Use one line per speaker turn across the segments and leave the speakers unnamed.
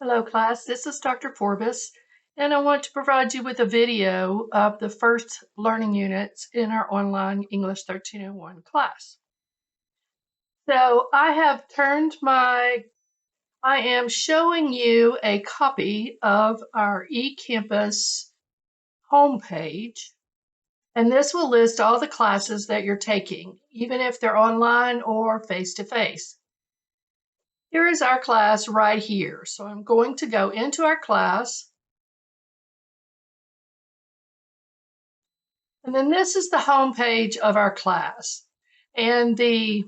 Hello class, this is Dr. Forbes, and I want to provide you with a video of the first learning units in our online English 1301 class. So I am showing you a copy of our eCampus homepage, and this will list all the classes that you're taking, even if they're online or face-to-face. Here is our class right here. So I'm going to go into our class. And then this is the home page of our class. And the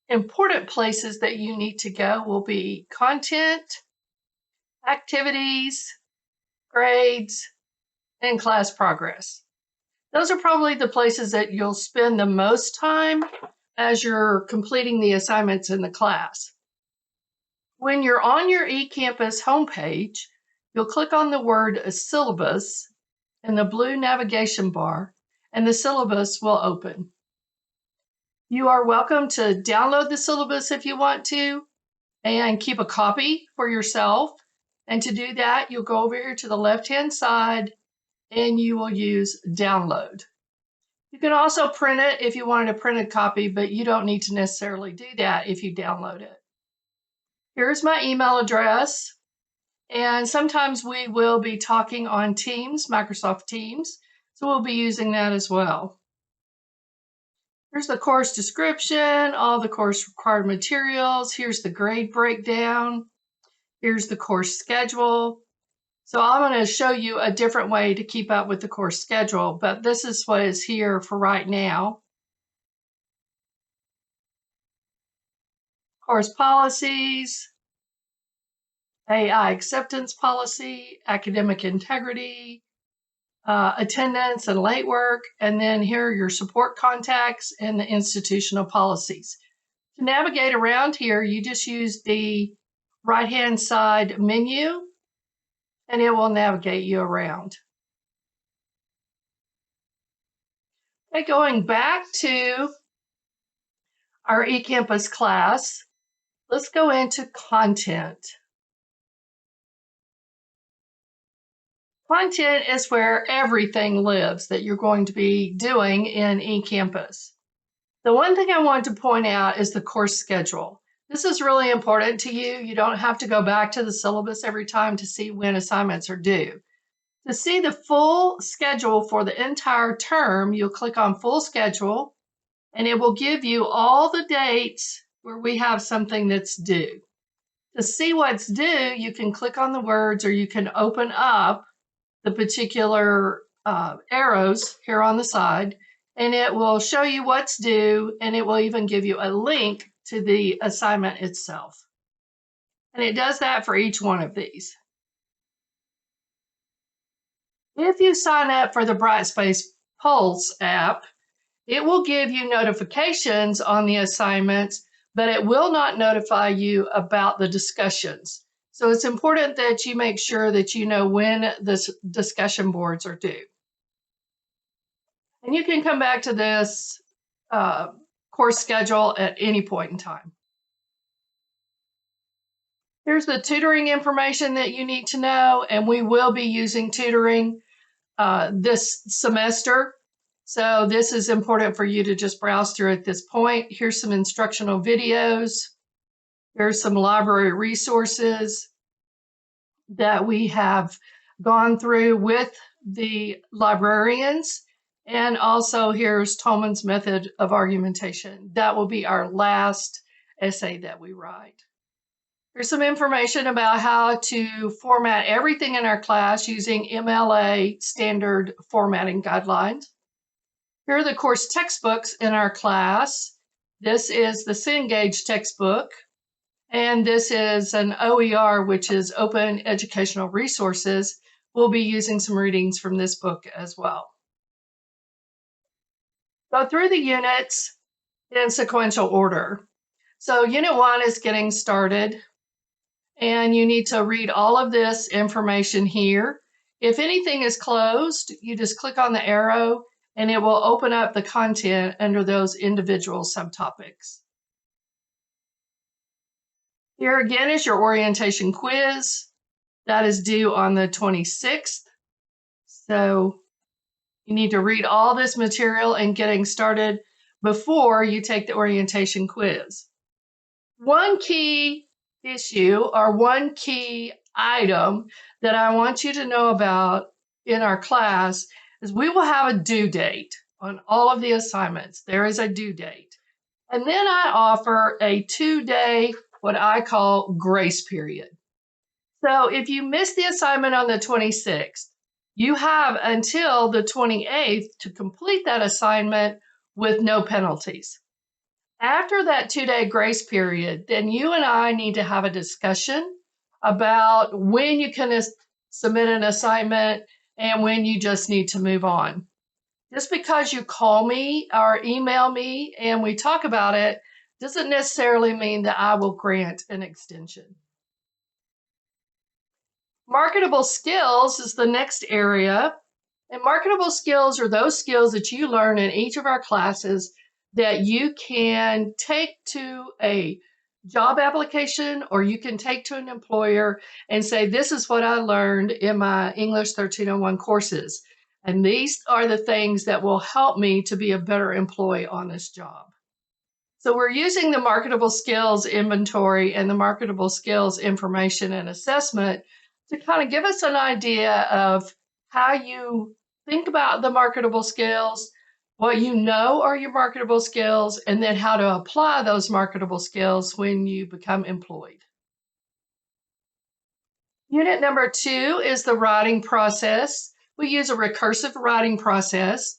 important places that you need to go will be content, activities, grades, and class progress. Those are probably the places that you'll spend the most time as you're completing the assignments in the class. When you're on your eCampus homepage, you'll click on the word syllabus in the blue navigation bar, and the syllabus will open. You are welcome to download the syllabus if you want to and keep a copy for yourself. And to do that, you'll go over here to the left-hand side and you will use download. You can also print it if you wanted a printed copy, but you don't need to necessarily do that if you download it. Here's my email address. And sometimes we will be talking on Teams, Microsoft Teams, so we'll be using that as well. Here's the course description, all the course required materials. Here's the grade breakdown. Here's the course schedule. So I'm going to show you a different way to keep up with the course schedule, but this is what is here for right now. Course policies, AI acceptance policy, academic integrity, attendance and late work, and then here are your support contacts and the institutional policies. To navigate around here, you just use the right-hand side menu, and it will navigate you around. Okay, going back to our eCampus class, let's go into content. Content is where everything lives that you're going to be doing in eCampus. The one thing I want to point out is the course schedule. This is really important to you. You don't have to go back to the syllabus every time to see when assignments are due. To see the full schedule for the entire term, you'll click on Full Schedule, and it will give you all the dates where we have something that's due. To see what's due, you can click on the words, or you can open up the particular arrows here on the side, and it will show you what's due, and it will even give you a link to the assignment itself. And it does that for each one of these. If you sign up for the Brightspace Pulse app, it will give you notifications on the assignments, but it will not notify you about the discussions. So it's important that you make sure that you know when the discussion boards are due. And you can come back to this course schedule at any point in time. Here's the tutoring information that you need to know, and we will be using tutoring this semester. So this is important for you to just browse through at this point. Here's some instructional videos. Here's some library resources that we have gone through with the librarians. And also here's Tolman's method of argumentation. That will be our last essay that we write. Here's some information about how to format everything in our class using MLA standard formatting guidelines. Here are the course textbooks in our class. This is the Cengage textbook, and this is an OER, which is Open Educational Resources. We'll be using some readings from this book as well. Go through the units in sequential order. So Unit 1 is getting started, and you need to read all of this information here. If anything is closed, you just click on the arrow, and it will open up the content under those individual subtopics. Here again is your orientation quiz. That is due on the 26th. So you need to read all this material and getting started before you take the orientation quiz. One key issue or one key item that I want you to know about in our class is we will have a due date on all of the assignments. There is a due date. And then I offer a 2-day, what I call grace period. So if you miss the assignment on the 26th, you have until the 28th to complete that assignment with no penalties. After that 2-day grace period, then you and I need to have a discussion about when you can submit an assignment and when you just need to move on. Just because you call me or email me and we talk about it doesn't necessarily mean that I will grant an extension. Marketable skills is the next area. And marketable skills are those skills that you learn in each of our classes that you can take to a job application or you can take to an employer and say, this is what I learned in my English 1301 courses. And these are the things that will help me to be a better employee on this job. So we're using the marketable skills inventory and the marketable skills information and assessment to kind of give us an idea of how you think about the marketable skills, what you know are your marketable skills, and then how to apply those marketable skills when you become employed. Unit number 2 is the writing process. We use a recursive writing process.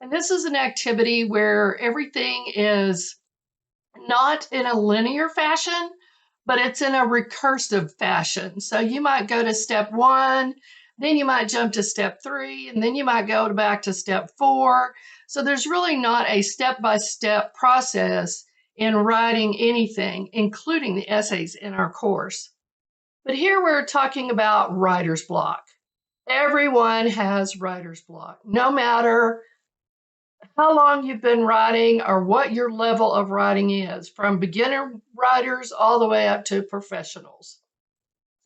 And this is an activity where everything is not in a linear fashion, but it's in a recursive fashion. So you might go to step 1, then you might jump to step 3, and then you might go back to step 4. So there's really not a step-by-step process in writing anything, including the essays in our course. But here we're talking about writer's block. Everyone has writer's block, no matter how long you've been writing or what your level of writing is, from beginner writers all the way up to professionals.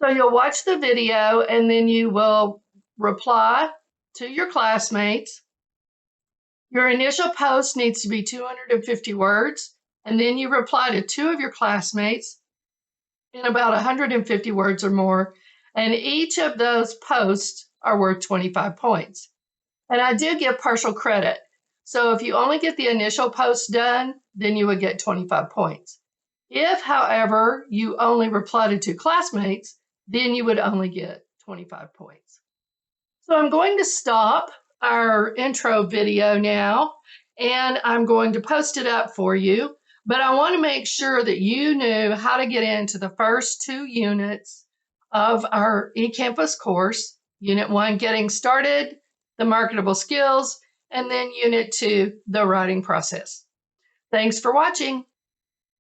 So you'll watch the video and then you will reply to your classmates. Your initial post needs to be 250 words, and then you reply to 2 of your classmates in about 150 words or more, and each of those posts are worth 25 points. And I do give partial credit. So if you only get the initial post done, then you would get 25 points. If, however, you only reply to 2 classmates, then you would only get 25 points. So I'm going to stop our intro video now, and I'm going to post it up for you. But I want to make sure that you knew how to get into the first 2 units of our eCampus course. Unit 1, getting started, the marketable skills, and then Unit 2, the writing process. Thanks for watching.